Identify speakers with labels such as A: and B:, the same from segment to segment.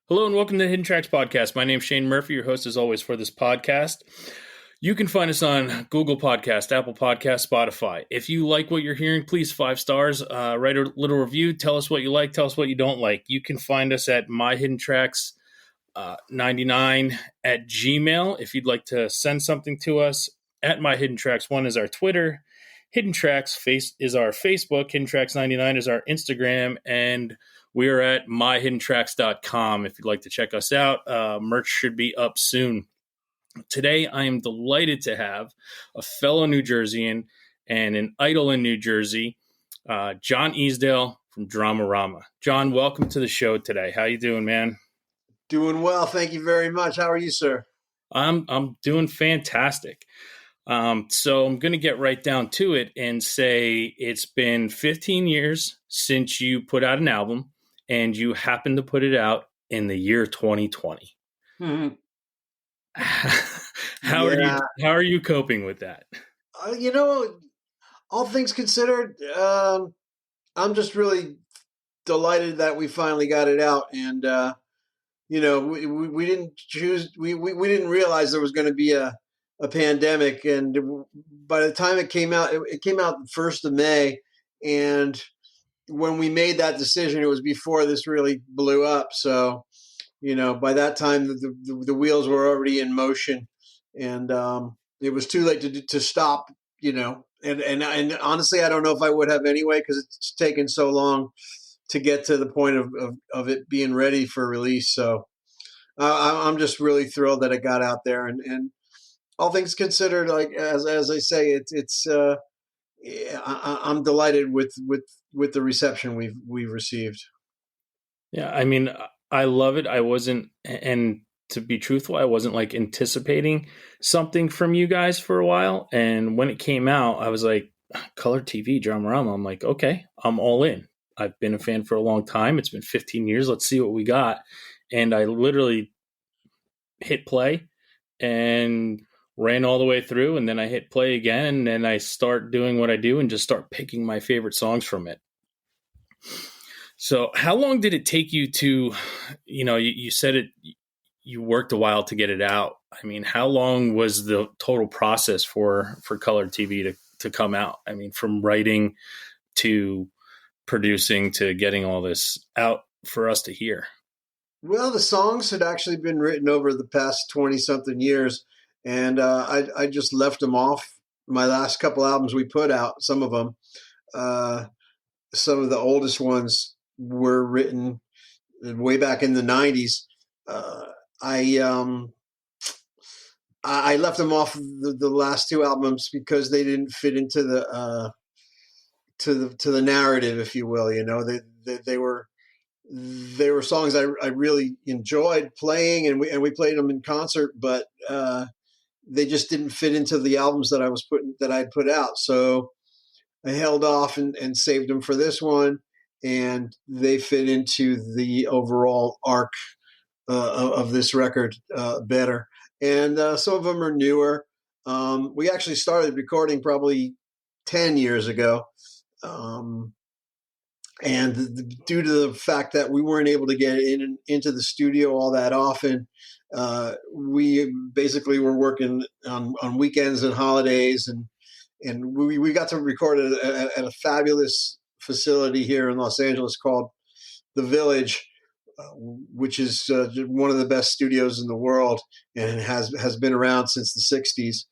A: Hello and welcome to the HiddenTracks podcast. My name is Shane Murphy, your host as always for this podcast. You can find us on Google Podcast, Apple Podcast, Spotify. If you like what you're hearing, please 5 stars, write a little review, tell us what you like, tell us what you don't like. You can find us at myhiddentracks 99 at Gmail if you'd like to send something to us. At myhiddentracks1 is our Twitter. HiddenTracks is our Facebook. HiddenTracks99 is our Instagram, and we are at myhiddentracks.com if you'd like to check us out. Merch should be up soon. Today, I am delighted to have a fellow New Jerseyan and an idol in New Jersey, John Easdale from Dramarama. John, welcome to the show today. How you doing, man?
B: Doing well. Thank you very much. How are you, sir?
A: I'm doing fantastic. So I'm going to get right down to it and say it's been 15 years since you put out an album, and you happened to put it out in the year 2020.
B: Mm-hmm.
A: How are you coping with that?
B: All things considered, I'm just really delighted that we finally got it out, and we didn't choose. We didn't realize there was going to be a pandemic, and by the time it came out, it came out the 1st of May, and when we made that decision, it was before this really blew up. So, by that time, the wheels were already in motion, and it was too late to stop. And honestly, I don't know if I would have anyway, because it's taken so long to get to the point of it being ready for release. So I'm just really thrilled that it got out there, and all things considered, like as I say, I'm delighted with the reception we've received.
A: Yeah, I mean, I love it. And to be truthful, I wasn't like anticipating something from you guys for a while. And when it came out, I was like, Color TV, Dramarama. I'm like, okay, I'm all in. I've been a fan for a long time. It's been 15 years. Let's see what we got. And I literally hit play and ran all the way through, and then I hit play again, and then I start doing what I do and just start picking my favorite songs from it. So how long did it take you to, you said it, you worked a while to get it out. I mean, how long was the total process for Color TV to come out? I mean, from writing to producing to getting all this out for us to hear.
B: Well, the songs had actually been written over the past 20-something years, and I just left them off my last couple albums we put out. Some of them, some of the oldest ones were written way back in the 90s. I left them off the last 2 albums because they didn't fit into the to the narrative, if you will. They were songs I really enjoyed playing, and we played them in concert, but they just didn't fit into the albums that I'd put out. So I held off and saved them for this one, and they fit into the overall arc of this record better. And some of them are newer. We actually started recording probably 10 years ago. And due to the fact that we weren't able to get into the studio all that often, we basically were working on weekends and holidays, and we got to record at a fabulous facility here in Los Angeles called The Village, which is one of the best studios in the world, and has been around since the 60s.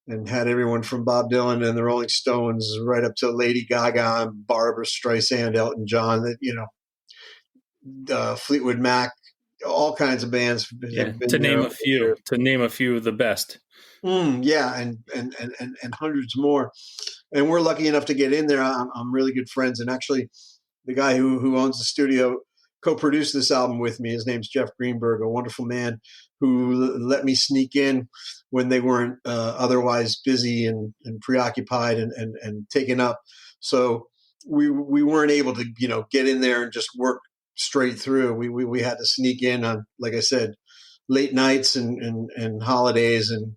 B: And had everyone from Bob Dylan and the Rolling Stones right up to Lady Gaga and Barbara Streisand, Elton John, Fleetwood Mac, all kinds of bands.
A: Yeah, to name a few of the best.
B: Yeah, and hundreds more. And we're lucky enough to get in there. I'm really good friends, and actually, the guy who owns the studio co-produced this album with me. His name's Jeff Greenberg, a wonderful man who let me sneak in when they weren't otherwise busy and preoccupied and taken up. So we weren't able to, get in there and just work straight through. We had to sneak in on, like I said, late nights and holidays, and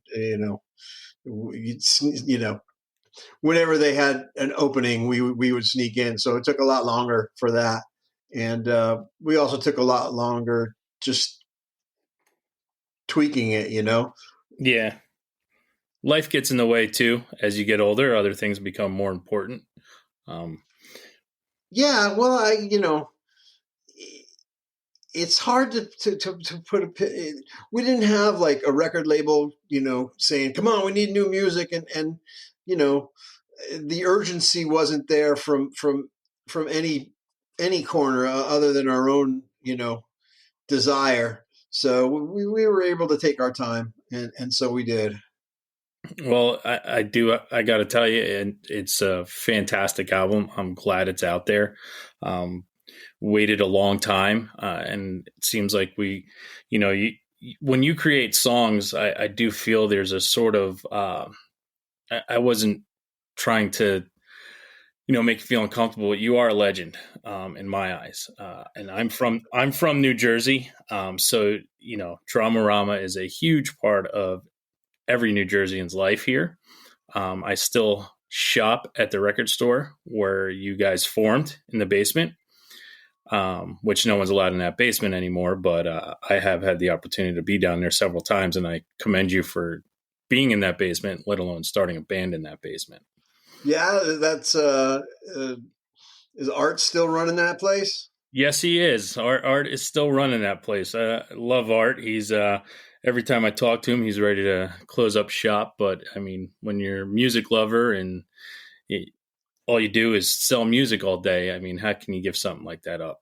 B: whenever they had an opening, we would sneak in. So it took a lot longer for that. And we also took a lot longer just tweaking it, you know?
A: Yeah. Life gets in the way too. As you get older, other things become more important. Um,
B: Yeah, well, it's hard to put we didn't have like a record label, saying, come on, we need new music. And, you know, the urgency wasn't there from any corner other than our own, desire. So we were able to take our time, and so we did.
A: well, I do. I got to tell you, and it's a fantastic album. I'm glad it's out there. Um, Waited a long time, and it seems like when you create songs, I do feel there's a sort of I wasn't trying to make you feel uncomfortable, but you are a legend in my eyes. And I'm from New Jersey, so Dramarama is a huge part of every New Jerseyan's life here. I still shop at the record store where you guys formed in the basement, which no one's allowed in that basement anymore. But I have had the opportunity to be down there several times, and I commend you for being in that basement, let alone starting a band in that basement.
B: Yeah, that's is Art still running that place?
A: Yes, he is. Art is still running that place. I love Art. He's every time I talk to him, he's ready to close up shop. But I mean, when you're a music lover and it, all you do is sell music all day, I mean, how can you give something like that up?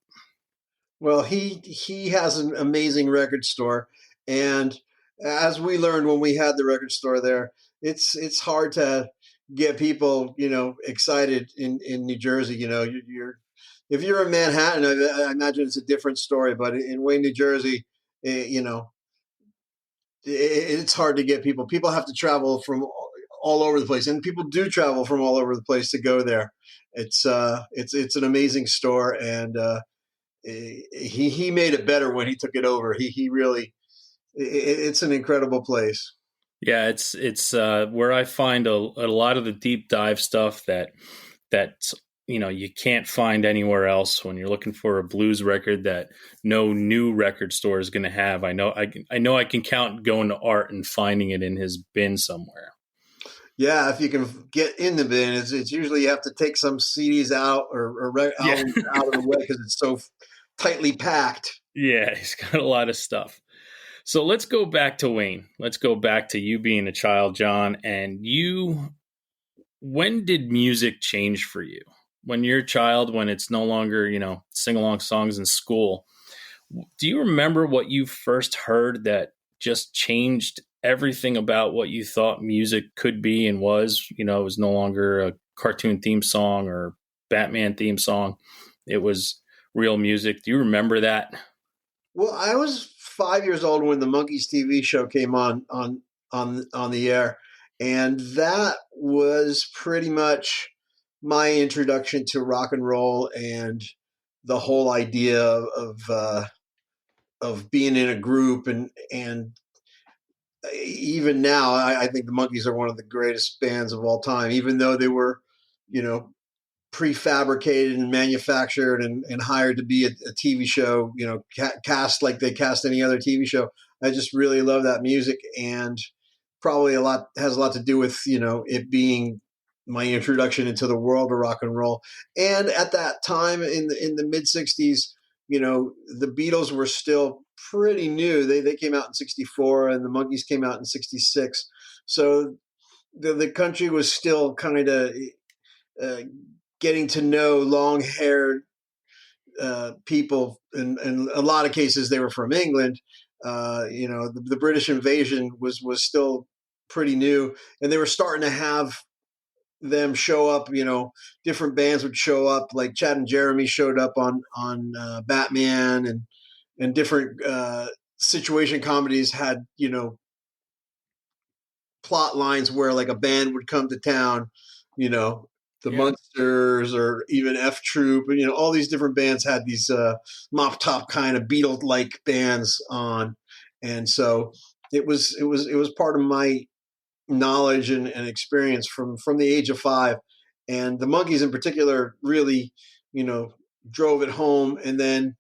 B: Well, he has an amazing record store, and as we learned when we had the record store there, it's hard to get people, excited in New Jersey. You're if you're in Manhattan, I imagine it's a different story, but in Wayne, New Jersey, you know, it's hard to get people. People have to travel from all over the place, and people do travel from all over the place to go there. It's an amazing store, and he made it better when he took it over. He really it's an incredible place.
A: Yeah, it's where I find a lot of the deep dive stuff that you can't find anywhere else. When you're looking for a blues record that no new record store is going to have, I can count going to Art and finding it in his bin somewhere.
B: Yeah, if you can get in the bin, it's usually you have to take some CDs out or
A: Yeah,
B: albums out of the way because it's so tightly packed.
A: yeah, he's got a lot of stuff. So let's go back to Wayne. Let's go back to you being a child, John, and you. When did music change for you? When you're a child, when it's no longer, sing along songs in school, do you remember what you first heard that just changed everything about what you thought music could be and was? It was no longer a cartoon theme song or Batman theme song. It was real music. Do you remember that?
B: Well, I was 5 years old when the Monkeys TV show came on the air, and that was pretty much my introduction to rock and roll and the whole idea of being in a group and even now I think the Monkeys are one of the greatest bands of all time, even though they were, you know, prefabricated and manufactured and hired to be a TV show, cast like they cast any other TV show. I just really love that music, and probably has a lot to do with it being my introduction into the world of rock and roll. And at that time in the mid '60s, the Beatles were still pretty new. They came out in '64, and the Monkeys came out in '66. So the country was still kind of uh, getting to know long haired people. In a lot of cases, they were from England. The British invasion was still pretty new, and they were starting to have them show up. Different bands would show up, like Chad and Jeremy showed up on Batman, and different situation comedies had plot lines where like a band would come to town, you know, the
A: Yeah.
B: Munsters or even F Troop, and all these different bands had these mop top kind of Beatles like bands on, and so it was part of my knowledge and experience from the age of 5, and the Monkeys in particular really, you know, drove it home, and then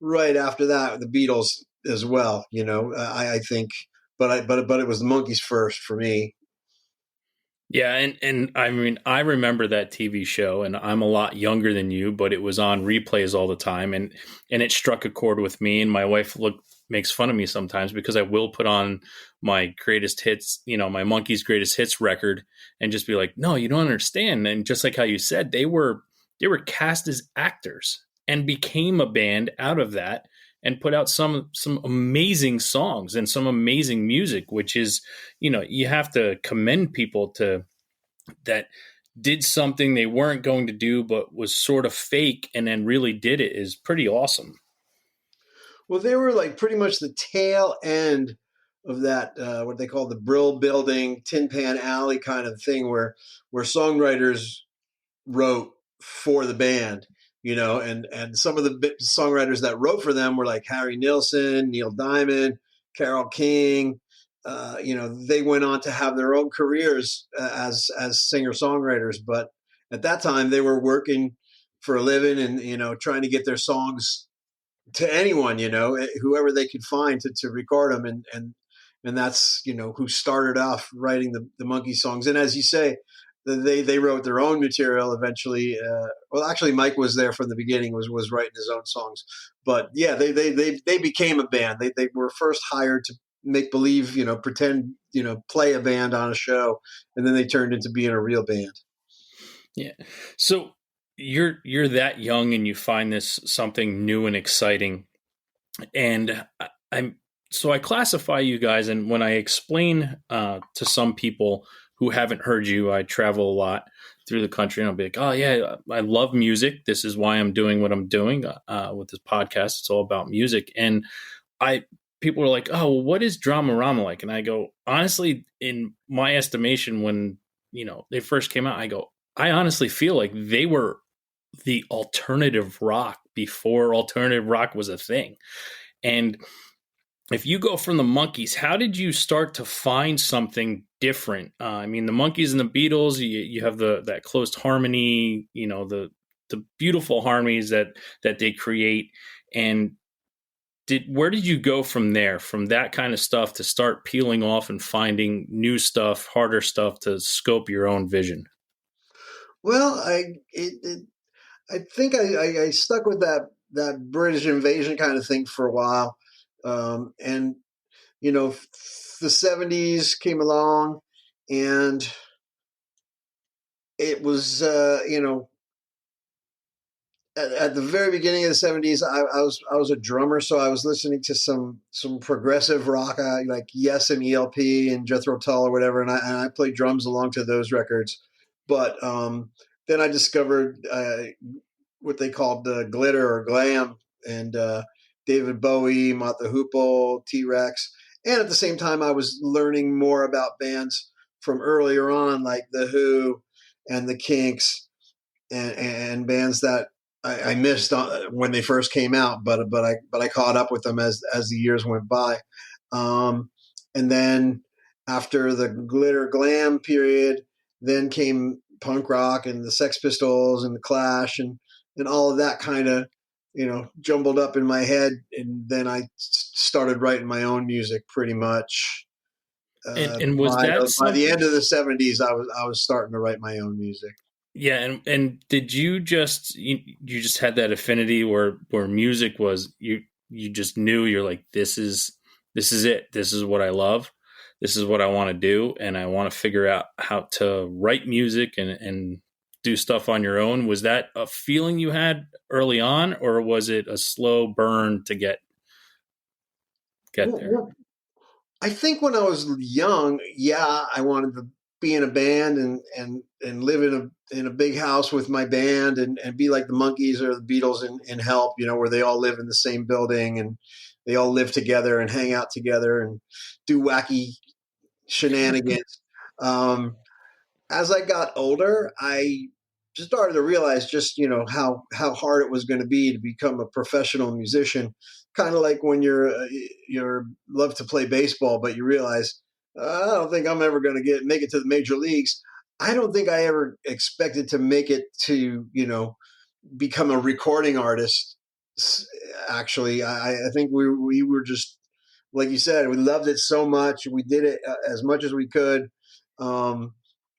B: right after that, the Beatles. as well. I think, but it was the Monkees first for me.
A: Yeah, and I mean, I remember that TV show, and I'm a lot younger than you, but it was on replays all the time, and it struck a chord with me. And my wife makes fun of me sometimes because I will put on my greatest hits, my Monkees greatest hits record, and just be like, "No, you don't understand." And just like how you said, they were cast as actors and became a band out of that, and put out some amazing songs and some amazing music, which is, you have to commend people to that did something they weren't going to do but was sort of fake and then really did it is pretty awesome.
B: Well, they were like pretty much the tail end of that what they call the Brill Building, Tin Pan Alley kind of thing, where songwriters wrote for the band, and some of the songwriters that wrote for them were like Harry Nilsson, Neil Diamond, Carole King. They went on to have their own careers as singer songwriters, but at that time they were working for a living and trying to get their songs to anyone, whoever they could find to record them, and that's who started off writing the Monkey songs. And as you say, they wrote their own material eventually. Well, actually, Mike was there from the beginning, was writing his own songs. But yeah, they became a band. They were first hired to make believe, pretend, play a band on a show, and then they turned into being a real band.
A: Yeah. So you're that young and you find this something new and exciting. And I classify you guys, and when I explain to some people who haven't heard you, I travel a lot through the country, and I'll be like, "Oh yeah, I love music. This is why I'm doing what I'm doing with this podcast. It's all about music." And I people are like, "Oh, well, what is Dramarama like?" And I go, honestly, in my estimation, when they first came out, I go, I honestly feel like they were the alternative rock before alternative rock was a thing. And if you go from the Monkees, how did you start to find something different? I mean, the Monkees and the Beatles, you have that closed harmony, the beautiful harmonies that they create. And where did you go from there, from that kind of stuff to start peeling off and finding new stuff, harder stuff to scope your own vision?
B: Well, I think I stuck with that British invasion kind of thing for a while, and you know, the '70s came along, and it was at the very beginning of the '70s. I was a drummer, so I was listening to some progressive rock, like Yes and ELP and Jethro Tull or whatever, and I played drums along to those records. But then I discovered what they called glitter or glam, and David Bowie, Mott the Hoople, T Rex, and at the same time I was learning more about bands from earlier on, like the Who and the Kinks, and bands that I missed when they first came out, but I caught up with them as the years went by, um, and then after the glitter glam period, then came punk rock and the Sex Pistols and the Clash and all of that kind of jumbled up in my head, and then I started writing my own music pretty much.
A: And was
B: by,
A: that
B: by the
A: something?
B: end of the '70s, I was starting to write my own music.
A: Yeah, and did you just had that affinity where music was you just knew you're like this is it, this is what I love, this is what I want to do, and I want to figure out how to write music and do stuff on your own. Was that a feeling you had early on, or was it a slow burn to get there?
B: Well, I think when I was young, yeah, I wanted to be in a band and live in a big house with my band and be like the Monkees or the Beatles in Help, where they all live in the same building and they all live together and hang out together and do wacky shenanigans. Um, as I got older, I just started to realize just how hard it was going to be to become a professional musician. Kind of like when you're love to play baseball, but you realize I don't think I'm ever going to make it to the major leagues. I don't think I ever expected to make it to become a recording artist actually, I think we were just, like you said, we loved it so much. We did it as much as we could. Um,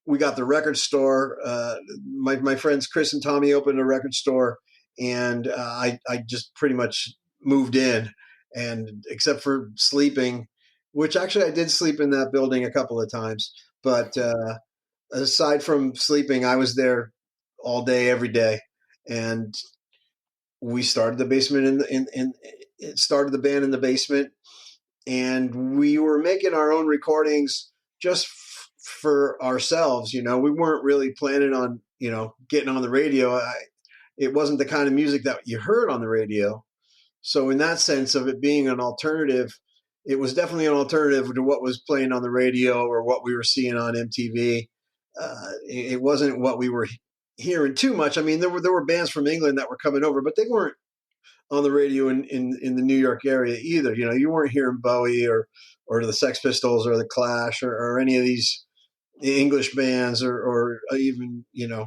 B: we got the record store. My friends Chris and Tommy opened a record store, and I just pretty much moved in, and except for sleeping, which actually I did sleep in that building a couple of times, but aside from sleeping, I was there all day, every day, and we started the basement in it started the band in the basement, and we were making our own recordings just for ourselves. We weren't really planning on getting on the radio. It wasn't the kind of music that you heard on the radio. So in that sense of it being an alternative, it was definitely an alternative to what was playing on the radio or what we were seeing on MTV. It wasn't what we were hearing too much. I mean, there were bands from England that were coming over, but they weren't on the radio in the New York area either. You weren't hearing Bowie or the Sex Pistols or the Clash or any of these English bands or even you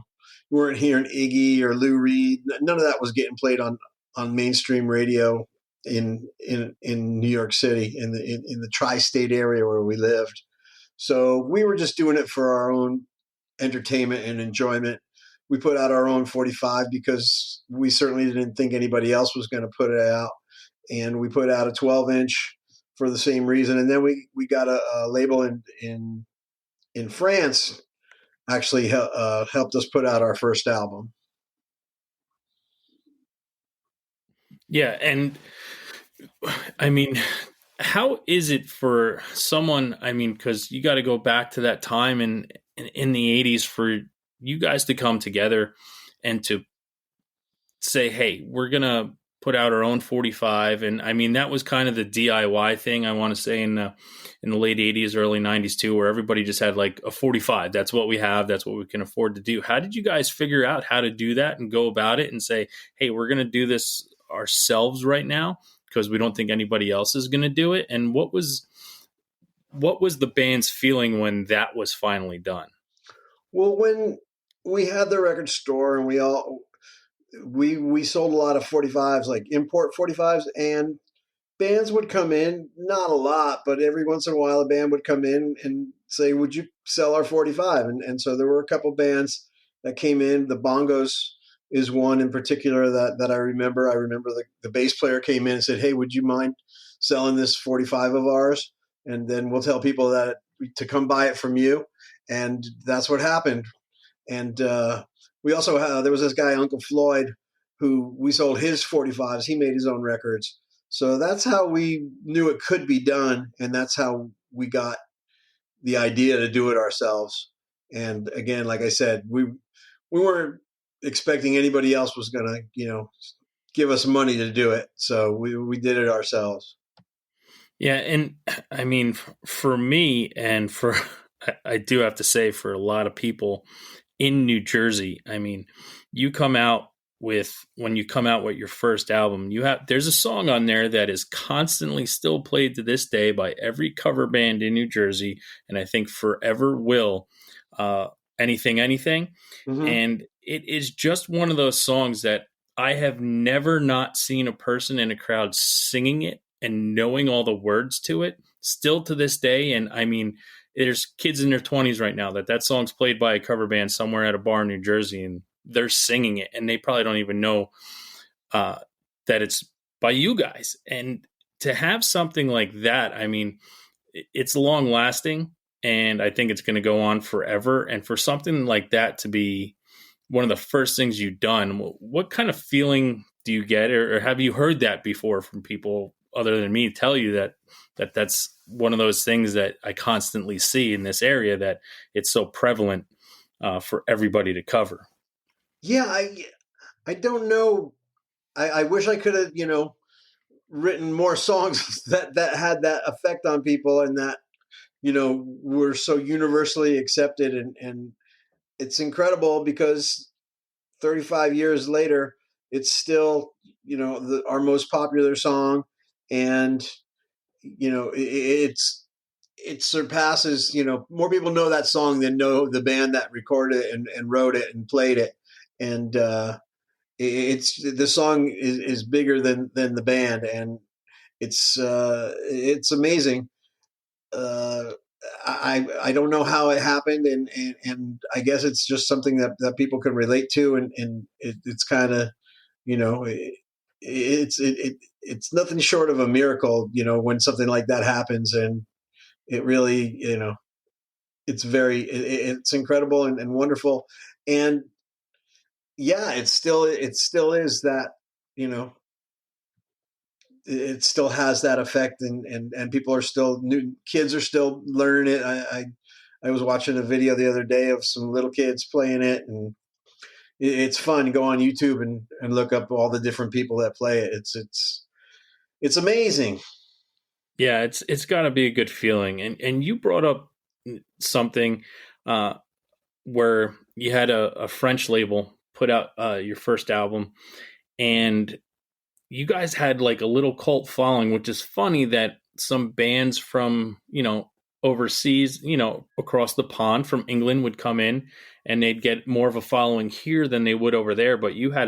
B: weren't hearing Iggy or Lou Reed. None of that was getting played on mainstream radio in New York City in the tri-state area where we lived. So we were just doing it for our own entertainment and enjoyment. We put out our own 45 because we certainly didn't think anybody else was going to put it out. And we put out a 12-inch for the same reason. And then we got a label in France actually helped us put out our first album.
A: Yeah, and I mean, how is it for someone? I mean, because you got to go back to that time in the '80s for you guys to come together and to say, "Hey, we're gonna put out our own 45." And I mean, that was kind of the DIY thing. I want to say in the late '80s, early '90s too, where everybody just had like a 45. That's what we have. That's what we can afford to do. How did you guys figure out how to do that and go about it and say, "Hey, we're gonna do this ourselves right now"? Because we don't think anybody else is going to do it. And what was the band's feeling when that was finally done?
B: Well, when we had the record store and we sold a lot of 45s, like import 45s, and bands would come in, not a lot, but every once in a while a band would come in and say, would you sell our 45? And so there were a couple bands that came in. The Bongos is one in particular that I remember. I remember the bass player came in and said, hey, would you mind selling this 45 of ours? And then we'll tell people that to come buy it from you. And that's what happened. And we also there was this guy, Uncle Floyd, who we sold his 45s. He made his own records. So that's how we knew it could be done. And that's how we got the idea to do it ourselves. And again, like I said, we weren't expecting anybody else was going to, give us money to do it. So we did it ourselves.
A: Yeah. And I mean, for me and for, I do have to say for a lot of people in New Jersey, I mean, when you come out with your first album, there's a song on there that is constantly still played to this day by every cover band in New Jersey, and I think forever will. Anything,
B: Mm-hmm.
A: and it is just one of those songs that I have never not seen a person in a crowd singing it and knowing all the words to it still to this day. And I mean, there's kids in their 20s right now that song's played by a cover band somewhere at a bar in New Jersey, and they're singing it, and they probably don't even know that it's by you guys. And to have something like that, I mean, it's long lasting, and I think it's going to go on forever. And for something like that to be one of the first things you've done, what kind of feeling do you get, or have you heard that before from people other than me tell you that's one of those things that I constantly see in this area, that it's so prevalent for everybody to cover?
B: Yeah, I don't know. I wish I could have, written more songs that had that effect on people and that, were so universally accepted. And it's incredible because 35 years later, it's still, our most popular song. And, it surpasses, more people know that song than know the band that recorded it and wrote it and played it. And it's the song is bigger than the band, and it's amazing. Uh, I don't know how it happened, and I guess it's just something that people can relate to, and it's kind of, you know, it's nothing short of a miracle, when something like that happens, and it really, it's incredible and wonderful, and yeah, it still is that, you know, it still has that effect, and people are still new, kids are still learning it. I was watching a video the other day of some little kids playing it, and it's fun. Go on YouTube and look up all the different people that play it. It's amazing.
A: Yeah, it's got to be a good feeling. And you brought up something uh, where you had a French label put out your first album, and you guys had like a little cult following, which is funny that some bands from, overseas, across the pond from England would come in and they'd get more of a following here than they would over there. But you had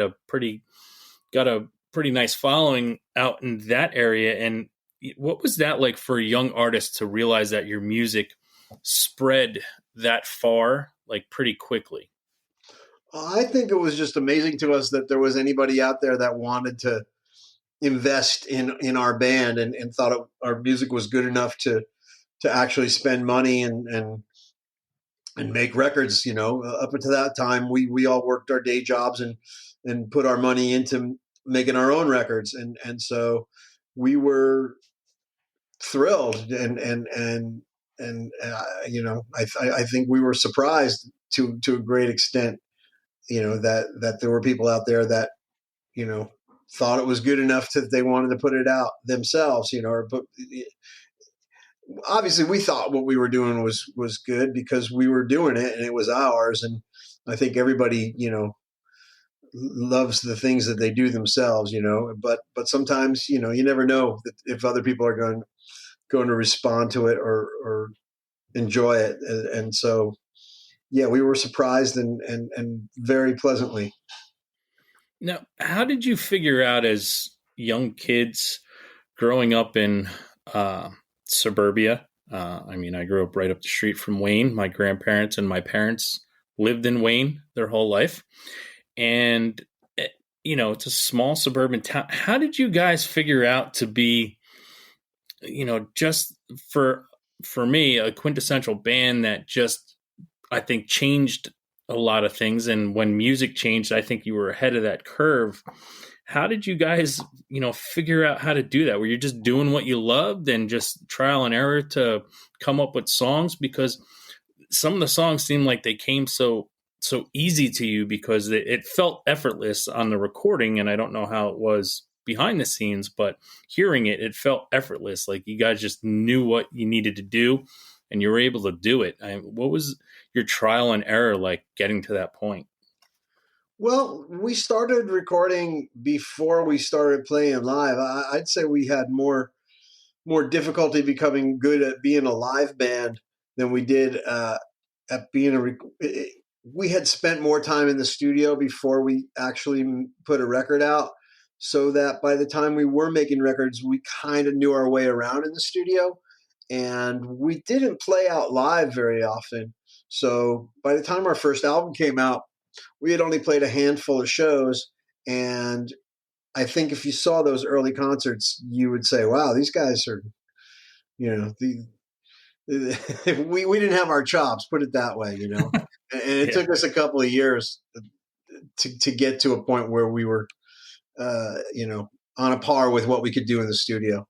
A: got a pretty nice following out in that area. And what was that like for a young artist to realize that your music spread that far, like pretty quickly?
B: I think it was just amazing to us that there was anybody out there that wanted to invest in our band, and thought our music was good enough to actually spend money and make records. Up until that time, we all worked our day jobs and put our money into making our own records, and so we were thrilled, I think we were surprised to a great extent, that there were people out there that, you know thought it was good enough that they wanted to put it out themselves, or put. Obviously we thought what we were doing was good because we were doing it and it was ours, and I think everybody, loves the things that they do themselves, but sometimes, you never know if other people are going to respond to it or enjoy it, and so yeah, we were surprised and very pleasantly.
A: Now, how did you figure out as young kids growing up in suburbia? I mean, I grew up right up the street from Wayne. My grandparents and my parents lived in Wayne their whole life. And, it's a small suburban town. How did you guys figure out to be, just for me, a quintessential band that just, I think, changed a lot of things? And when music changed, I think you were ahead of that curve. How did you guys, figure out how to do that? Were you just doing what you loved and just trial and error to come up with songs? Because some of the songs seem like they came so easy to you because it felt effortless on the recording, and I don't know how it was behind the scenes, but hearing it felt effortless. Like you guys just knew what you needed to do, and you were able to do it. What was your trial and error like getting to that point?
B: Well, we started recording before we started playing live. I'd say we had more difficulty becoming good at being a live band than we did at being we had spent more time in the studio before we actually put a record out, so that by the time we were making records, we kind of knew our way around in the studio, and we didn't play out live very often. So by the time our first album came out, we had only played a handful of shows, and I think if you saw those early concerts, you would say, "Wow, these guys are, you know, we didn't have our chops, put it that way, And it
A: Yeah.
B: took us a couple of years to get to a point where we were, on a par with what we could do in the studio.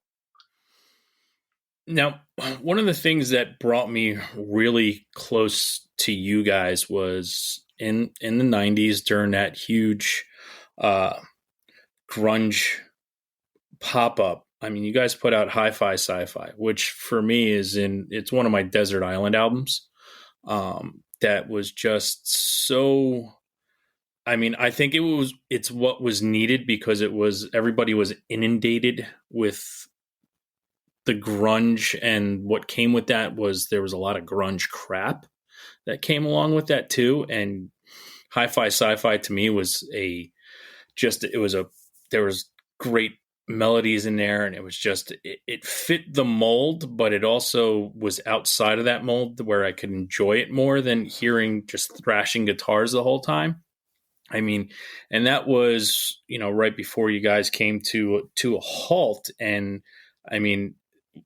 A: Now, one of the things that brought me really close to you guys was in the '90s during that huge uh, grunge pop up. I mean, you guys put out Hi-Fi Sci-Fi, which for me it's one of my Desert Island albums. That was just so. I mean, I think it's what was needed because everybody was inundated with the grunge, and what came with that was there was a lot of grunge crap that came along with that too. And Hi-Fi Sci-Fi to me was a just there was great melodies in there, and it was just it fit the mold, but it also was outside of that mold where I could enjoy it more than hearing just thrashing guitars the whole time. I mean, and that was, right before you guys came to a halt. And I mean,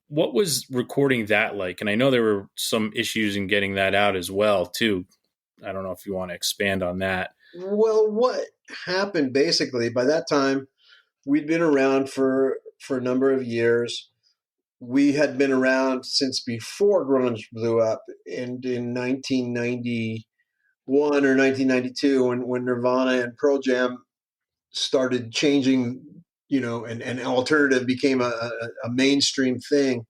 A: what was recording that like? And I know there were some issues in getting that out as well, too. I don't know if you want to expand on that.
B: Well, what happened basically by that time, we'd been around for a number of years. We had been around since before grunge blew up in 1991 or 1992 when Nirvana and Pearl Jam started changing, and alternative became a mainstream thing.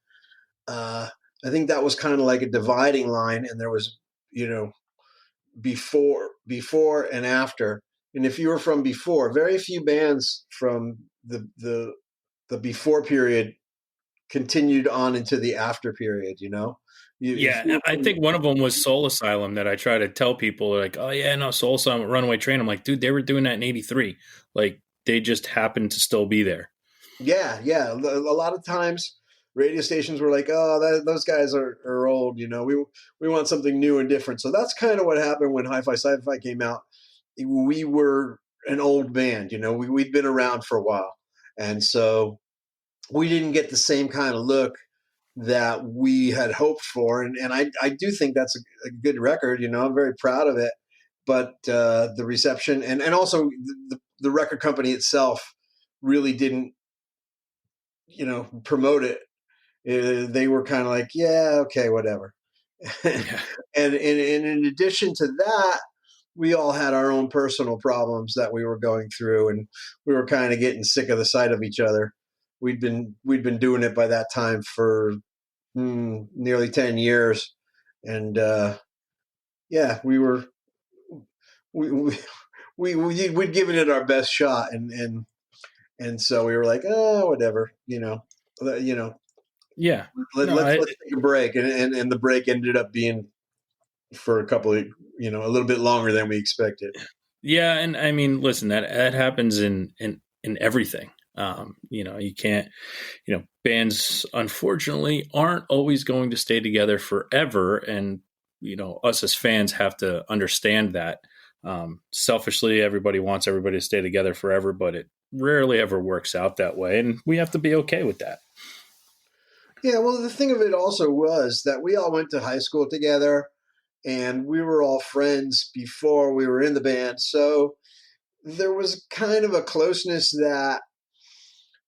B: I think that was kind of like a dividing line, and there was, before and after. And if you were from before, very few bands from the before period continued on into the after period. If you
A: Yeah,
B: were
A: I
B: from,
A: think one of them was Soul Asylum that I try to tell people like, oh yeah, no, Soul Asylum, Runaway Train. I'm like, dude, they were doing that in '83. Like they just happened to still be there.
B: yeah, a lot of times radio stations were like, oh, those guys are old. We want something new and different. So that's kind of what happened when Hi-Fi Sci-Fi came out. We were an old band. We'd been around for a while, and so we didn't get the same kind of look that we had hoped for. And I do think that's a good record. I'm very proud of it. But the reception and also the record company itself really didn't, promote it. They were kind of like, yeah, okay, whatever. and,
A: Yeah.
B: and in addition to that, we all had our own personal problems that we were going through, and we were kind of getting sick of the sight of each other. We'd been doing it by that time for nearly 10 years, and yeah, we we'd given it our best shot, and so we were like, oh, whatever, you know,
A: Yeah. No,
B: let's take a break, and the break ended up being for a couple of, a little bit longer than we expected.
A: yeah, and I mean, listen, that happens in everything. You can't, bands unfortunately aren't always going to stay together forever, and us as fans have to understand that. Selfishly, everybody wants everybody to stay together forever, but it rarely ever works out that way, and we have to be okay with that.
B: Yeah, well, the thing of it also was that we all went to high school together, and we were all friends before we were in the band, so there was kind of a closeness that,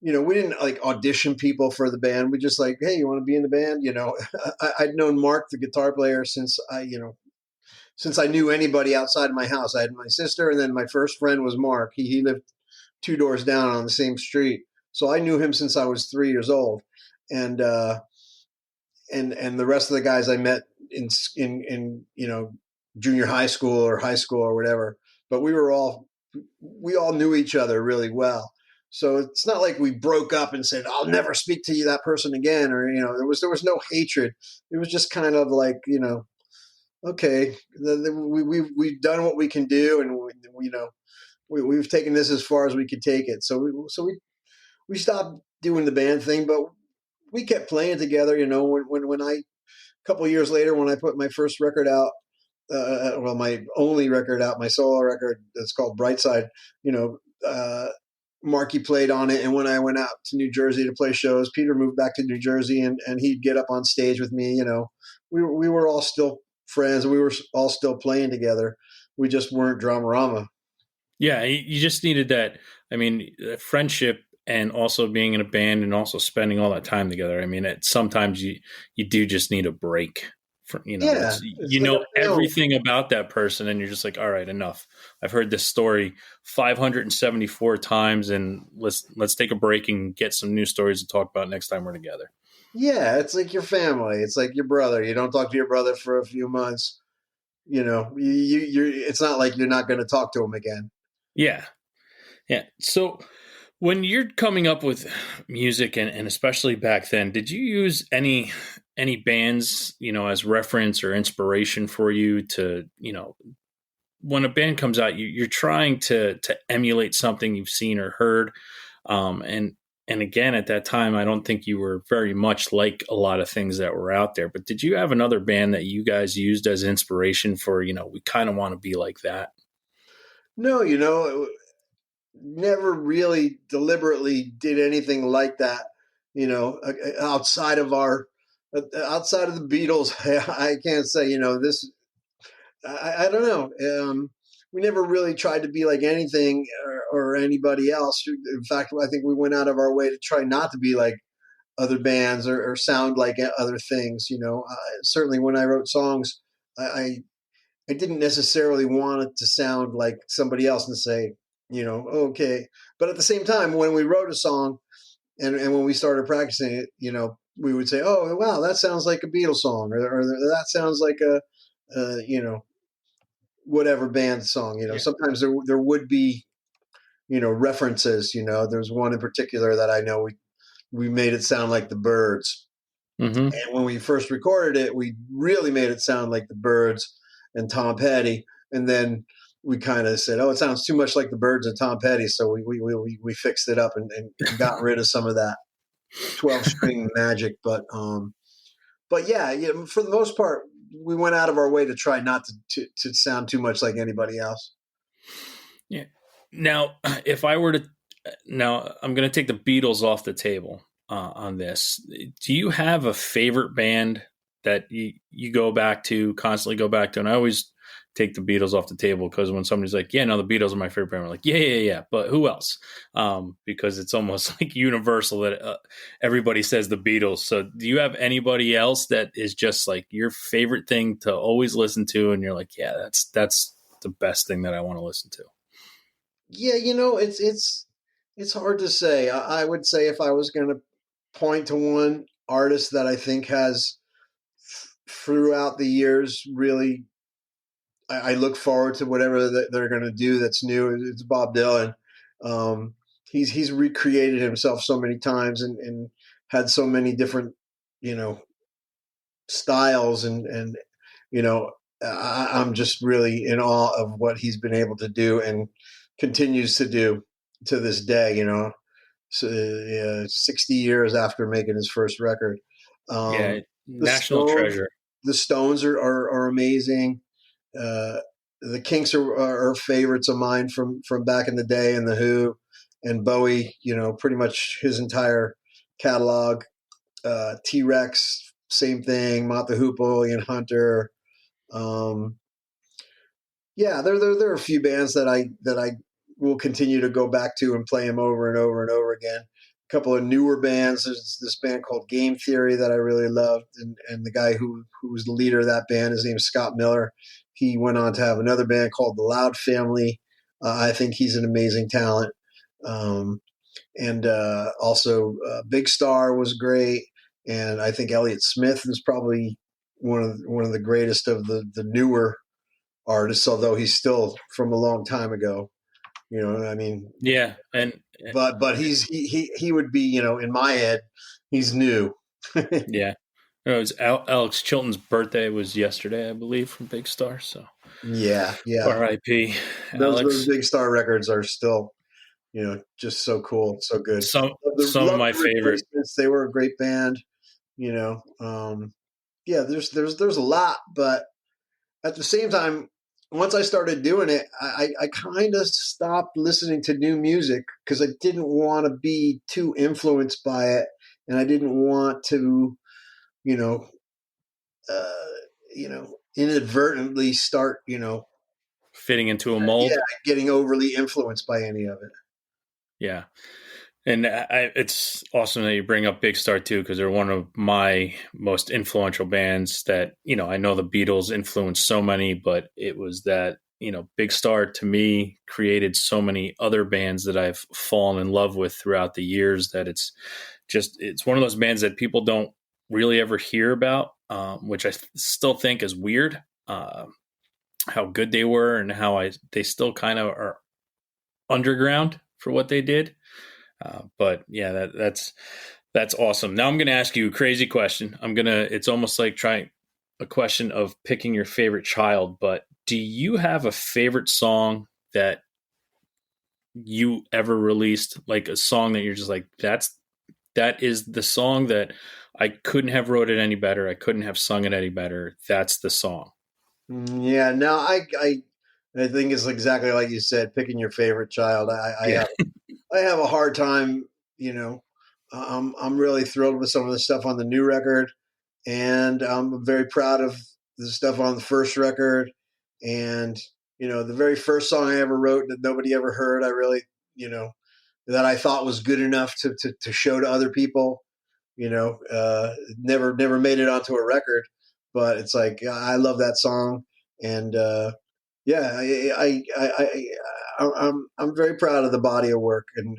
B: we didn't like audition people for the band. We just like, hey, you want to be in the band? I'd known Mark, the guitar player, since I knew anybody outside of my house. I had my sister, and then my first friend was Mark. He lived two doors down on the same street, so I knew him since I was 3 years old, and and the rest of the guys I met in junior high school or high school or whatever. But we all knew each other really well. So it's not like we broke up and said, I'll never speak to you, that person again, or there was no hatred. It was just kind of like, okay, we've done what we can do, and we've taken this as far as we could take it. So we stopped doing the band thing, but we kept playing together. When I, a couple of years later, when I put my first record out, well, my only record out, my solo record that's called Brightside, you know, Marky played on it. And when I went out to New Jersey to play shows, Peter moved back to New Jersey, and he'd get up on stage with me. We were all still friends. We were all still playing together. We just weren't Dramarama.
A: Yeah, you just needed that. I mean, friendship and also being in a band and also spending all that time together. I mean, sometimes you do just need a break.
B: Yeah,
A: It's
B: it's like a film.
A: everything about that person, and you're just like, all right, enough. I've heard this story 574 times, and let's take a break and get some new stories to talk about next time we're together.
B: Yeah, it's like your family. It's like your brother. You don't talk to your brother for a few months. It's not like you're not going to talk to him again.
A: Yeah, yeah. So when you're coming up with music, and especially back then, did you use any bands, as reference or inspiration for you to, when a band comes out, you're trying to emulate something you've seen or heard, and again, at that time, I don't think you were very much like a lot of things that were out there. But did you have another band that you guys used as inspiration for, we kind of want to be like that?
B: No, never really deliberately did anything like that. Outside of outside of the Beatles, I can't say this. I don't know. We never really tried to be like anything or anybody else. In fact, I think we went out of our way to try not to be like other bands or sound like other things. Certainly when I wrote songs, I I didn't necessarily want it to sound like somebody else and say, okay. But at the same time, when we wrote a song and when we started practicing it, we would say, oh, wow, that sounds like a Beatles song, or that sounds like whatever band song.
A: Yeah.
B: Sometimes there would be, references. There's one in particular that I know we made it sound like the Birds.
A: Mm-hmm.
B: And when we first recorded it, we really made it sound like the Birds and Tom Petty. And then we kind of said, "Oh, it sounds too much like the Birds and Tom Petty." So we fixed it up and got rid of some of that 12-string magic. But yeah, for the most part, we went out of our way to try not to sound too much like anybody else.
A: Yeah. Now, if I were to, now I'm going to take the Beatles off the table on this. Do you have a favorite band that you go back to, constantly go back to? And I always take the Beatles off the table because when somebody's like, yeah, no, the Beatles are my favorite band, we're like, yeah. But who else? Because it's almost like universal that everybody says the Beatles. So do you have anybody else that is just like your favorite thing to always listen to? And you're like, yeah, that's the best thing that I want to listen to.
B: Yeah, it's hard to say. I would say if I was going to point to one artist that I think has throughout the years really I look forward to whatever they're going to do that's new. It's Bob Dylan. Um, he's recreated himself so many times and had so many different you know styles and I'm just really in awe of what he's been able to do and continues to do to this day. So, 60 years after making his first record.
A: Yeah,
B: The
A: national
B: Stones,
A: treasure.
B: the Stones are amazing. Uh, the Kinks are favorites of mine from back in the day, and the Who, and Bowie. Pretty much his entire catalog. T-Rex, same thing. Mott the Hoople, Ian Hunter. Um, yeah, there are a few bands that I will continue to go back to and play them over and over and over again. A couple of newer bands. There's this band called Game Theory that I really loved, and the guy who was the leader of that band, his name is Scott Miller. He went on to have another band called the Loud Family. I think he's an amazing talent. Um, and also Big Star was great, and I think Elliott Smith is probably one of the greatest of the newer artist, although he's still from a long time ago. I mean,
A: Yeah, and
B: but he would be, in my head, he's new.
A: yeah, it was Alex Chilton's birthday was yesterday, I believe, from Big Star. So
B: Yeah.
A: R.I.P.
B: Those
A: Alex.
B: Big Star records are still, just so cool, so good.
A: Some of
B: Love
A: my
B: the
A: favorite.
B: Replacements. They were a great band. You know, yeah. There's a lot, but at the same time, once I started doing it, I kind of stopped listening to new music because I didn't want to be too influenced by it, and I didn't want to, you know, uh, inadvertently start,
A: Fitting into a
B: yeah,
A: mold.
B: getting overly influenced by any of it.
A: Yeah. And it's awesome that you bring up Big Star too, because they're one of my most influential bands that, I know the Beatles influenced so many, but it was that, Big Star to me created so many other bands that I've fallen in love with throughout the years that it's one of those bands that people don't really ever hear about, which I still think is weird, how good they were and how they still kind of are underground for what they did. But yeah, that's awesome. Now I'm going to ask you a crazy question. It's almost like trying a question of picking your favorite child, but do you have a favorite song that you ever released? Like a song that you're just like, that is the song that I couldn't have wrote it any better. I couldn't have sung it any better. That's the song.
B: Yeah, no, I think it's exactly like you said, picking your favorite child.
A: Yeah.
B: I have a hard time, you know. I'm really thrilled with some of the stuff on the new record, and I'm very proud of the stuff on the first record. And the very first song I ever wrote that nobody ever heard, I really, that I thought was good enough to show to other people. Never made it onto a record, but it's like I love that song, and yeah, I'm very proud of the body of work, and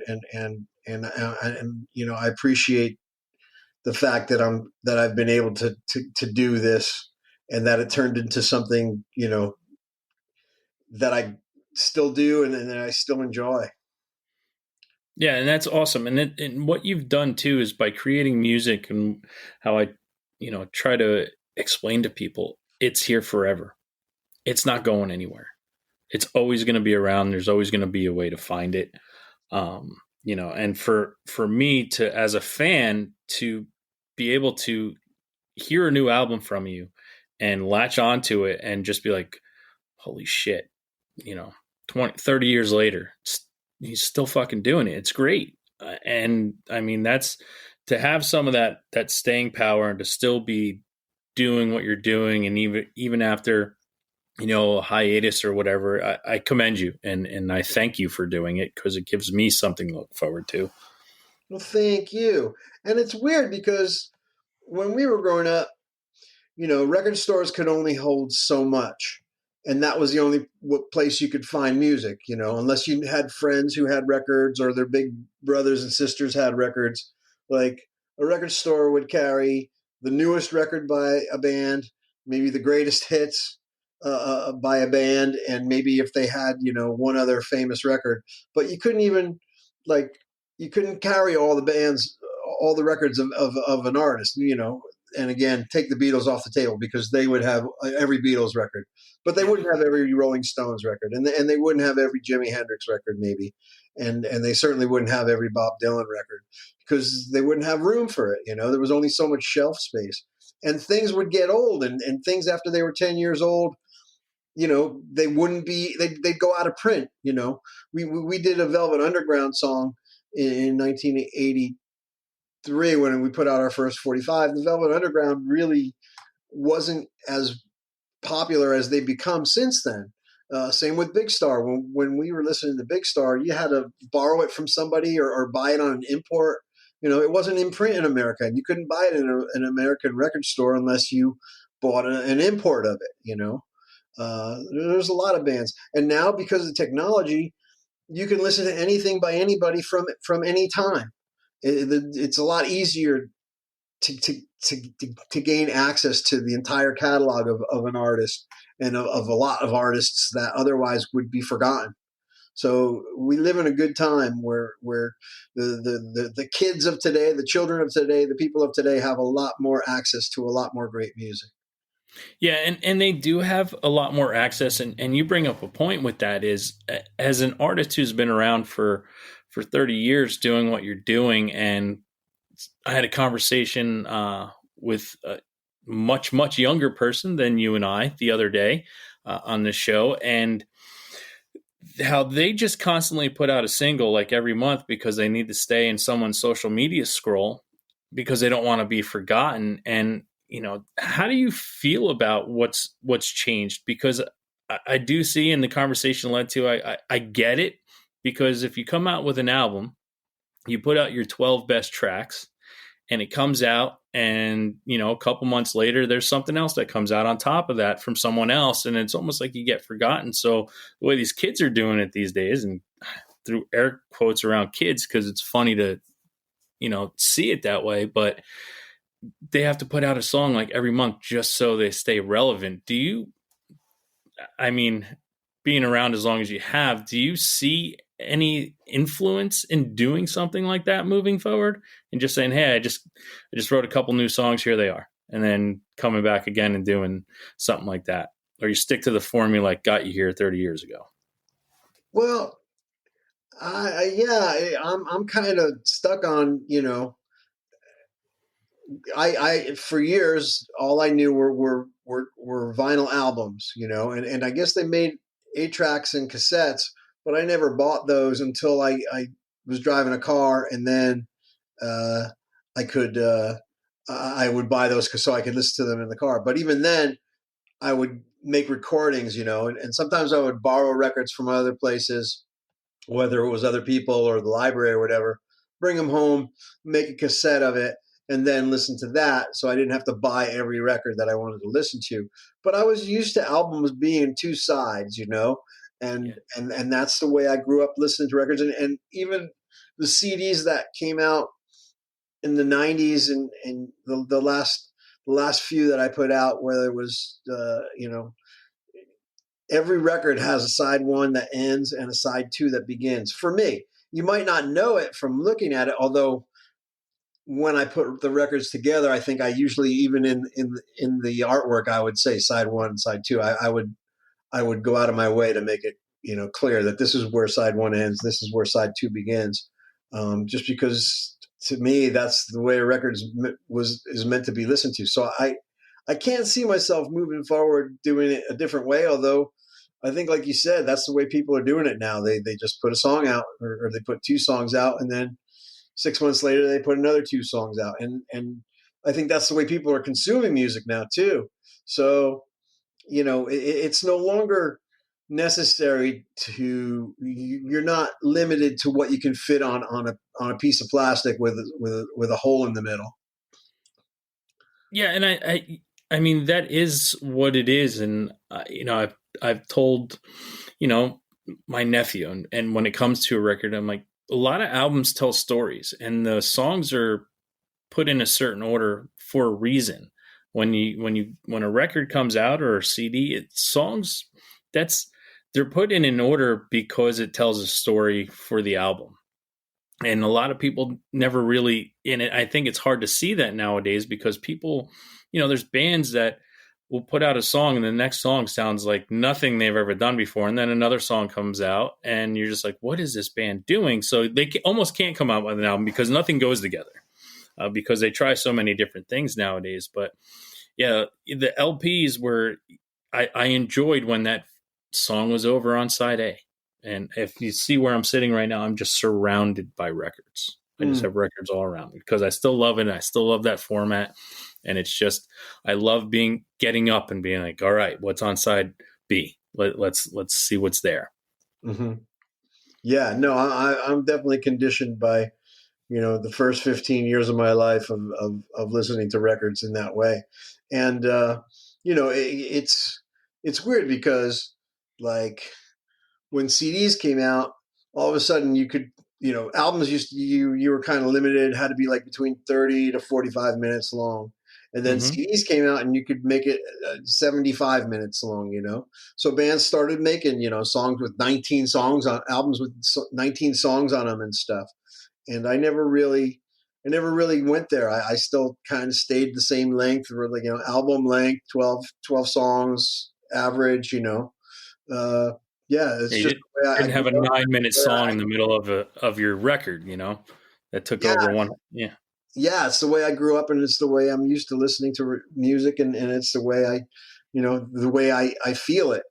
B: I appreciate the fact that I've been able to do this, and that it turned into something that I still do and that I still enjoy.
A: Yeah, and that's awesome. And what you've done too is by creating music and how I, try to explain to people, it's here forever. It's not going anywhere. It's always going to be around. There's always going to be a way to find it. And for me to, as a fan, to be able to hear a new album from you and latch onto it and just be like, holy shit, 20, 30 years later, he's still fucking doing it. It's great. And I mean, that's to have some of that staying power and to still be doing what you're doing. And even after, a hiatus or whatever, I commend you and I thank you for doing it because it gives me something to look forward to.
B: Well, thank you. And it's weird because when we were growing up, record stores could only hold so much. And that was the only place you could find music, unless you had friends who had records or their big brothers and sisters had records. Like a record store would carry the newest record by a band, maybe the greatest hits by a band, and maybe if they had, one other famous record. But you couldn't even, like, you couldn't carry all the bands, all the records of an artist, and again, take the Beatles off the table because they would have every Beatles record, but they wouldn't have every Rolling Stones record, and they wouldn't have every Jimi Hendrix record, maybe, and they certainly wouldn't have every Bob Dylan record because they wouldn't have room for it. There was only so much shelf space, and things would get old, and things after they were 10 years old, they wouldn't be, they'd go out of print. We did a Velvet Underground song in 1983 when we put out our first 45. The Velvet Underground really wasn't as popular as they've become since then. Same with Big Star. When we were listening to Big Star, you had to borrow it from somebody or buy it on an import. It wasn't in print in America, and you couldn't buy it in an American record store unless you bought an import of it. There's a lot of bands, and now because of technology, you can listen to anything by anybody from any time. It's a lot easier to gain access to the entire catalog of an artist and of a lot of artists that otherwise would be forgotten. So we live in a good time where the kids of today, the children of today, the people of today have a lot more access to a lot more great music.
A: Yeah, and they do have a lot more access, and you bring up a point with that is as an artist who's been around for 30 years doing what you're doing, and I had a conversation with a much younger person than you and I the other day on this show, and how they just constantly put out a single like every month because they need to stay in someone's social media scroll because they don't want to be forgotten. And how do you feel about what's changed? Because I do see, in the conversation led to, I get it, because if you come out with an album, you put out your 12 best tracks, and it comes out, and a couple months later there's something else that comes out on top of that from someone else, and it's almost like you get forgotten. So the way these kids are doing it these days, and through air quotes around kids because it's funny to see it that way, but they have to put out a song like every month just so they stay relevant. Being around as long as you have, do you see any influence in doing something like that moving forward and just saying, hey, I just wrote a couple new songs, here they are, and then coming back again and doing something like that? or you stick to the formula that got you here 30 years ago?
B: Well, I'm kind of stuck on, I for years all I knew were vinyl albums, and I guess they made 8 tracks and cassettes, but I never bought those until I was driving a car, and then uh, I could I would buy those so I could listen to them in the car. But even then, I would make recordings, and sometimes I would borrow records from other places, whether it was other people or the library or whatever, bring them home, make a cassette of it, and then listen to that. So I didn't have to buy every record that I wanted to listen to. But I was used to albums being two sides,
A: Yeah.
B: and that's the way I grew up listening to records. And even the CDs that came out in the '90s and the last few that I put out, whether it was every record has a side one that ends and a side two that begins. For me, you might not know it from looking at it, although when I put the records together, I think I usually, even in the artwork, I would say side one and side two. I would go out of my way to make it clear that this is where side one ends, this is where side two begins, just because to me that's the way a record is meant to be listened to. So I can't see myself moving forward doing it a different way, although I think, like you said, that's the way people are doing it now. They just put a song out, or they put 2 songs out, and then 6 months later they put another 2 songs out, and I think that's the way people are consuming music now too. So it's no longer necessary to, you're not limited to what you can fit on a piece of plastic with a hole in the middle.
A: Yeah, and I mean that is what it is, and I've told my nephew, and when it comes to a record, I'm like, a lot of albums tell stories, and the songs are put in a certain order for a reason. When a record comes out or a CD, it's songs that's they're put in an order because it tells a story for the album. And a lot of people never really in it. I think it's hard to see that nowadays because people, there's bands that will put out a song and the next song sounds like nothing they've ever done before, and then another song comes out and you're just like, what is this band doing? So they almost can't come out with an album because nothing goes together, because they try so many different things nowadays. But yeah, the LPs were, I enjoyed when that song was over on side A. And if you see where I'm sitting right now, I'm just surrounded by records. I just have records all around me because I still love it. And I still love that format. And it's just, I love getting up and being like, all right, what's on side B? Let's see what's there.
B: Mm-hmm. Yeah, no, I'm definitely conditioned by the first 15 years of my life of listening to records in that way. And it's weird because, like, when CDs came out, all of a sudden you could, albums used to, you were kind of limited, had to be like between 30 to 45 minutes long. And then
A: Mm-hmm.
B: CDs came out and you could make it 75 minutes long, So bands started making, songs with 19 songs on albums with 19 songs on them and stuff. And I never really went there. I still kind of stayed the same length, really, album length, 12 songs average, yeah, it's
A: Yeah, you
B: just the way I
A: didn't
B: grew
A: have a
B: up.
A: 9-minute song in the middle of your record, that took
B: Yeah,
A: over one. Yeah.
B: yeah, it's the way I grew up, and it's the way I'm used to listening to music, and it's the way I feel it.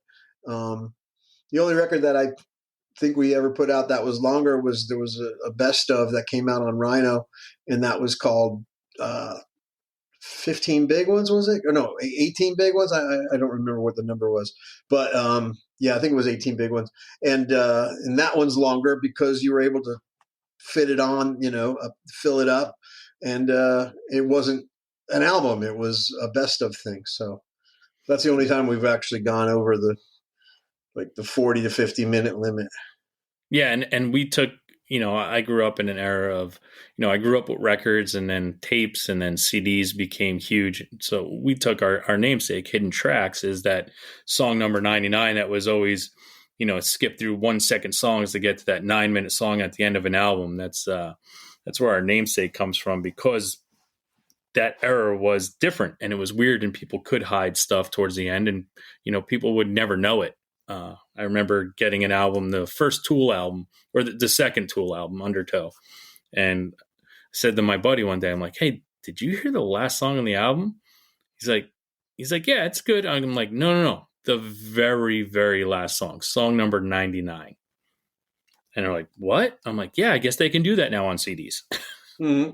B: Um, the only record that I think we ever put out that was longer was there was a best of that came out on Rhino, and that was called 15 Big Ones, was it? Or no, 18 Big Ones? I don't remember what the number was. But yeah, I think it was 18 Big Ones. And that one's longer because you were able to fit it on, fill it up. And it wasn't an album, it was a best of thing. So that's the only time we've actually gone over the 40 to 50 minute limit.
A: Yeah, and we took, I grew up in an era of, I grew up with records and then tapes and then CDs became huge. So we took our namesake, HiddenTracks, is that song number 99 that was always, skip through 1 second songs to get to that 9-minute song at the end of an album. That's where our namesake comes from, because that era was different and it was weird and people could hide stuff towards the end and people would never know it. I remember getting an album, the first Tool album or the second Tool album, Undertow, and I said to my buddy one day, I'm like, hey, did you hear the last song on the album? He's like, yeah, it's good. I'm like, no, the very, very last song number 99. And they're like, what? I'm like, yeah, I guess they can do that now on CDs.
B: Mm-hmm.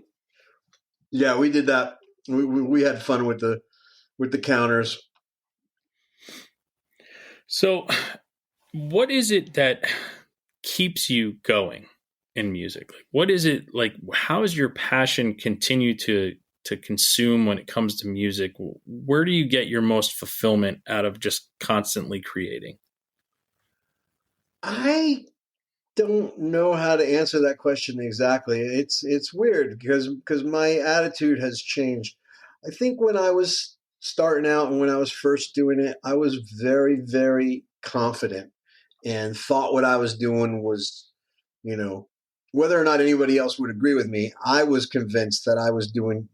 B: Yeah, we did that. We had fun with the counters.
A: So, what is it that keeps you going in music? Like, what is it like? How does your passion continue to consume when it comes to music? Where do you get your most fulfillment out of just constantly creating?
B: I don't know how to answer that question exactly. It's weird because my attitude has changed. I think when I was starting out and when I was first doing it, I was very, very confident and thought what I was doing was, you know, whether or not anybody else would agree with me, I was convinced that I was doing,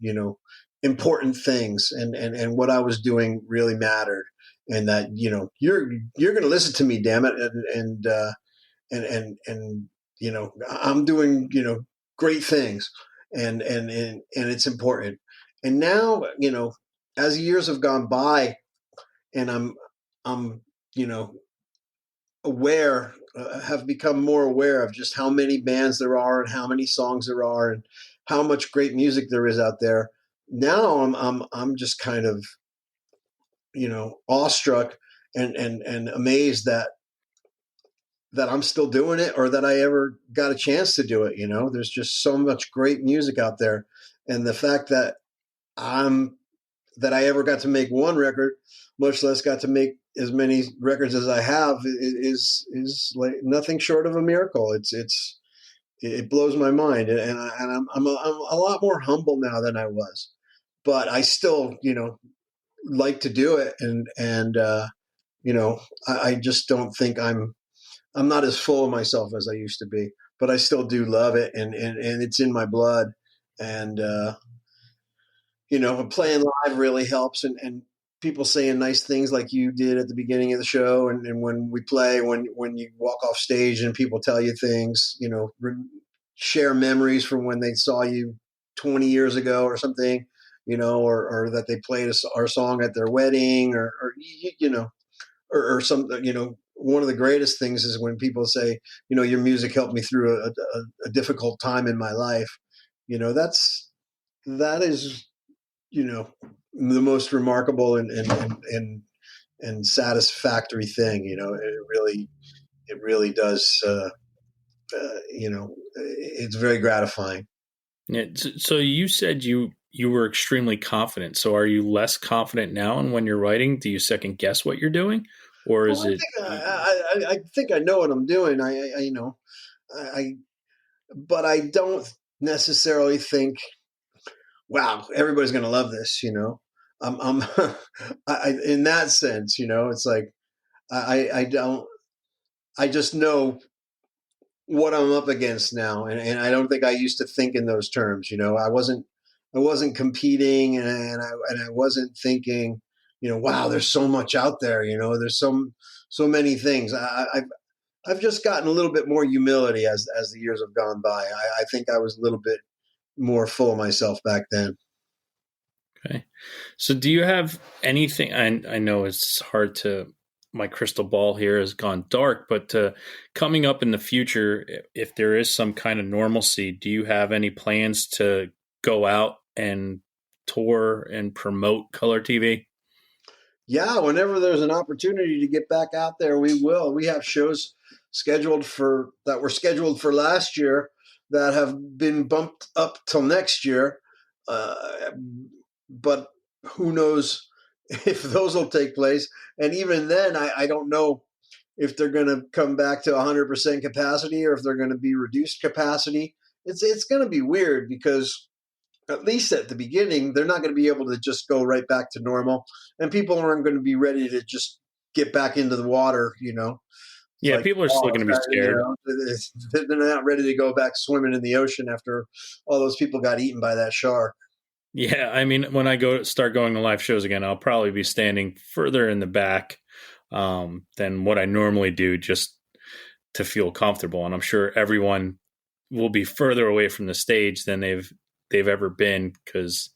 B: important things and what I was doing really mattered. And that, you're going to listen to me, damn it. And I'm doing great things, and it's important. And now as years have gone by, and I'm aware, have become more aware of just how many bands there are and how many songs there are and how much great music there is out there. Now I'm just kind of awestruck and amazed that I'm still doing it or that I ever got a chance to do it. There's just so much great music out there. And the fact that I ever got to make one record, much less got to make as many records as I have is like nothing short of a miracle. It blows my mind. I'm a lot more humble now than I was, but I still, like to do it. I just don't think I'm not as full of myself as I used to be, but I still do love it, and it's in my blood. And playing live really helps, and people saying nice things like you did at the beginning of the show, and when we play, when you walk off stage and people tell you things, share memories from when they saw you 20 years ago or something, or that they played our song at their wedding, or or some, one of the greatest things is when people say, your music helped me through a difficult time in my life. That is, the most remarkable and satisfactory thing. It really does. It's very gratifying.
A: Yeah, so you said you were extremely confident. So are you less confident now? And when you're writing, do you second guess what you're doing, or
B: Well,
A: is it?
B: I think I know what I'm doing. I but I don't necessarily think, wow, everybody's going to love this. I'm in that sense. It's like I don't. I just know what I'm up against now, and I don't think I used to think in those terms. I wasn't competing, and I wasn't thinking, wow, there's so much out there. There's so many things. I've just gotten a little bit more humility as the years have gone by. I think I was a little bit more full of myself back then.
A: Okay. So do you have anything? I know it's hard to. My crystal ball here has gone dark, but coming up in the future, if there is some kind of normalcy, do you have any plans to go out and tour and promote color TV?
B: Yeah, whenever there's an opportunity to get back out there, we will. We have shows that were scheduled for last year that have been bumped up till next year. Uh, but who knows if those will take place? And even then, I don't know if they're going to come back to 100% capacity or if they're going to be reduced capacity. It's going to be weird because at least at the beginning, they're not going to be able to just go right back to normal, and people aren't going to be ready to just get back into the water. It's
A: Yeah,
B: like,
A: people are still
B: oh,
A: going to be scared.
B: they're not ready to go back swimming in the ocean after all those people got eaten by that shark.
A: Yeah, I mean, when I start going to live shows again, I'll probably be standing further in the back than what I normally do, just to feel comfortable. And I'm sure everyone will be further away from the stage than they've ever been, because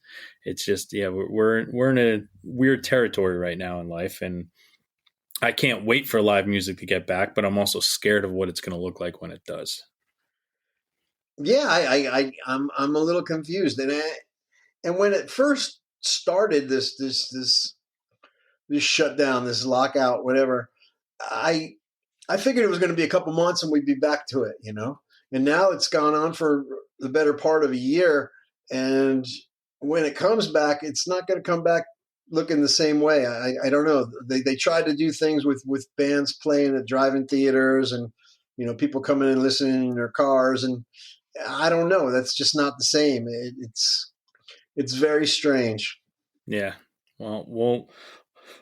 A: it's just, yeah, we're in a weird territory right now in life, and I can't wait for live music to get back, but I'm also scared of what it's going to look like when it does.
B: Yeah, I'm a little confused, and when it first started, this shutdown, this lockout, whatever, I I figured it was going to be a couple months and we'd be back to it, you know. And now it's gone on for the better part of a year, and when it comes back, it's not going to come back looking the same way. I don't know. They tried to do things with bands playing at drive-in theaters, and people coming and listening in their cars, and I don't know. That's just not the same. It's very strange.
A: Yeah. Well,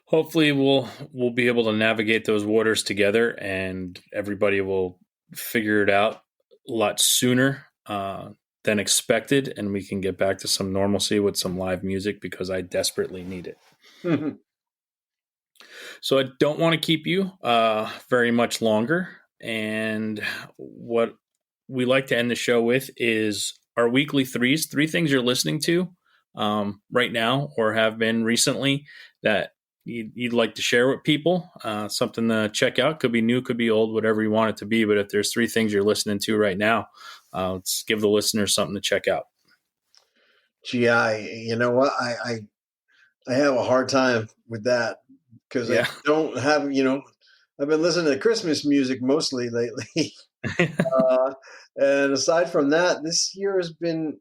A: hopefully we'll be able to navigate those waters together, and everybody will figure it out a lot sooner than expected, and we can get back to some normalcy with some live music, because I desperately need it. So I don't want to keep you very much longer. And what we like to end the show with is our weekly threes, three things you're listening to right now or have been recently that you'd like to share with people, something to check out. Could be new, could be old, whatever you want it to be. But if there's three things you're listening to right now, let's give the listeners something to check out.
B: Gee, you know what? I have a hard time with that because I
A: Yeah.
B: don't have, I've been listening to Christmas music mostly lately. uh, and aside from that, this year has been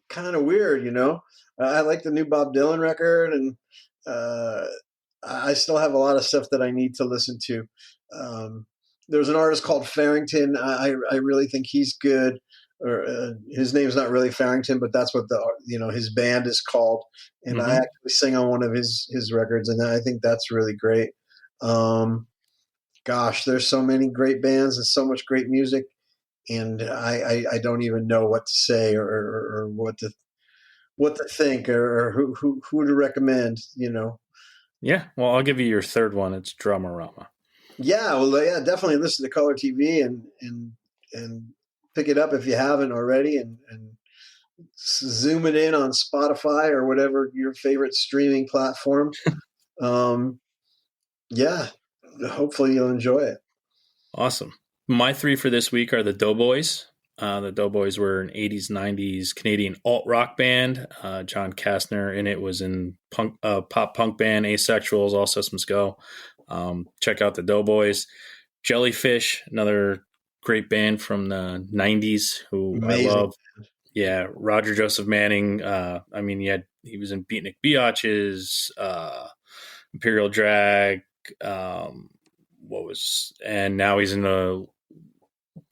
B: kind of weird, you know. I like the new Bob Dylan record, and uh, I still have a lot of stuff that I need to listen to. Um, there's an artist called Farrington. I really think he's good. Or his name's not really Farrington, but that's what his band is called. And I
A: Mm-hmm.
B: actually sing on one of his records, and I think that's really great. Um, gosh, there's so many great bands and so much great music, and I don't even know what to say or what to think or who to recommend.
A: Yeah. Well, I'll give you your third one. It's Dramarama.
B: Yeah, well, yeah, definitely listen to Color TV and pick it up if you haven't already, and zoom it in on Spotify or whatever your favorite streaming platform. Um, yeah, hopefully you'll enjoy it.
A: Awesome. My three for this week are the Doughboys. The Doughboys were an 80s, 90s Canadian alt rock band. John Kastner in it was in pop punk band Asexuals, All Systems Go. Check out the Doughboys. Jellyfish, another great band from the 90s who I
B: Amazing.
A: love. Yeah, Roger Joseph Manning. I mean, he was in Beatnik Biatches, Imperial Drag. And now he's in the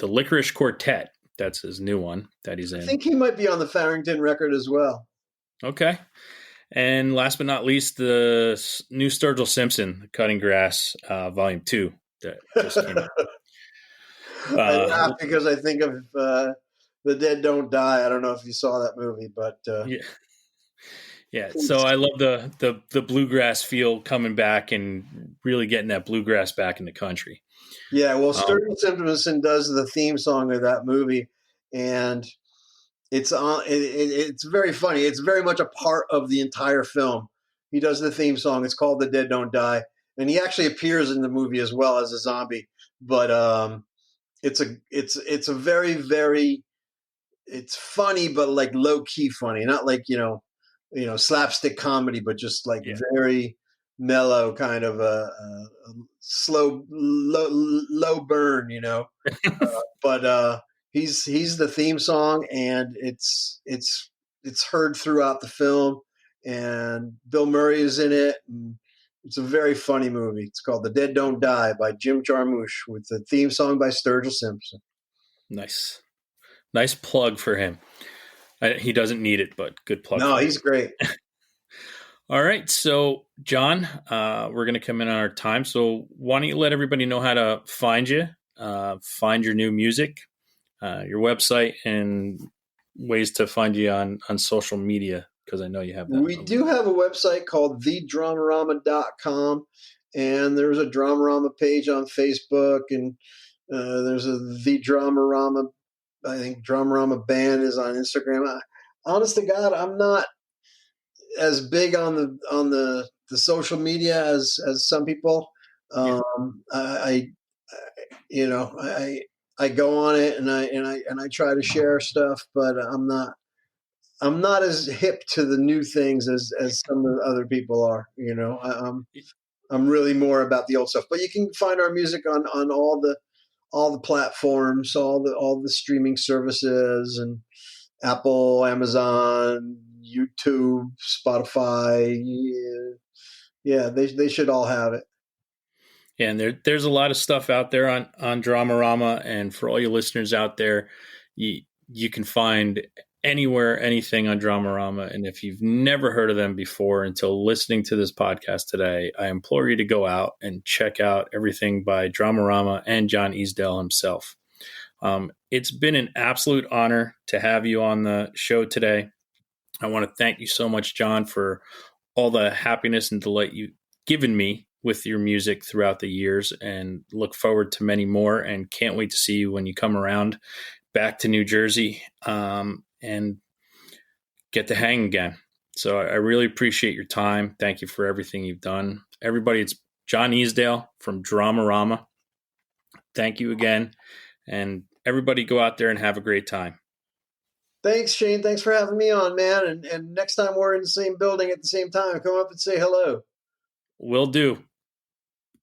A: Licorice Quartet. That's his new one that he's
B: I
A: in.
B: think he might be on the Farrington record as well.
A: Okay. And last but not least, the new Sturgill Simpson, Cutting Grass, Volume 2, that just came out.
B: I laugh because I think of The Dead Don't Die. I don't know if you saw that movie, but
A: Yeah. Yeah. So I love the bluegrass feel coming back and really getting that bluegrass back in the country.
B: yeah, well,
A: Um,
B: Sturgill Simpson does the theme song of that movie, and it's very funny. It's very much a part of the entire film. He does the theme song. It's called "The Dead Don't Die," and he actually appears in the movie as well as a zombie. But it's a very very it's funny, but like low key funny, not like slapstick comedy, but just like
A: yeah.
B: very mellow, kind of a slow, low burn, But he's the theme song, and it's heard throughout the film, and Bill Murray is in it, and it's a very funny movie. It's called "The Dead Don't Die" by Jim Jarmusch, with the theme song by Sturgill Simpson.
A: Nice. Nice plug for him. He doesn't need it, but good plug
B: No,
A: for him.
B: he's great.
A: All right. So, John, we're going to come in on our time. So, why don't you let everybody know how to find you, find your new music, your website, and ways to find you on social media? Because I know you have that.
B: We do have a website called thedramarama.com, and there's a Dramarama page on Facebook, and there's a The Dramarama. I think Dramarama Band is on Instagram. Honest to God, I'm not as big on the social media as some people.
A: Yeah.
B: I you know I go on it and I try to share stuff, but I'm not as hip to the new things as some of the other people are. I'm really more about the old stuff. But you can find our music on all the platforms, all the streaming services, and Apple, Amazon, YouTube, Spotify. Yeah, they should all have it.
A: Yeah, and there's a lot of stuff out there on Dramarama, and for all your listeners out there, you can find anywhere anything on Dramarama. And if you've never heard of them before until listening to this podcast today, I implore you to go out and check out everything by Dramarama and John Easdale himself. It's been an absolute honor to have you on the show today. I want to thank you so much, John, for all the happiness and delight you've given me with your music throughout the years, and look forward to many more, and can't wait to see you when you come around back to New Jersey and get to hang again. So I really appreciate your time. Thank you for everything you've done. Everybody, it's John Easdale from Dramarama. Thank you again. And everybody go out there and have a great time.
B: Thanks, Shane. Thanks for having me on, man. And next time we're in the same building at the same time, come up and say hello.
A: Will do.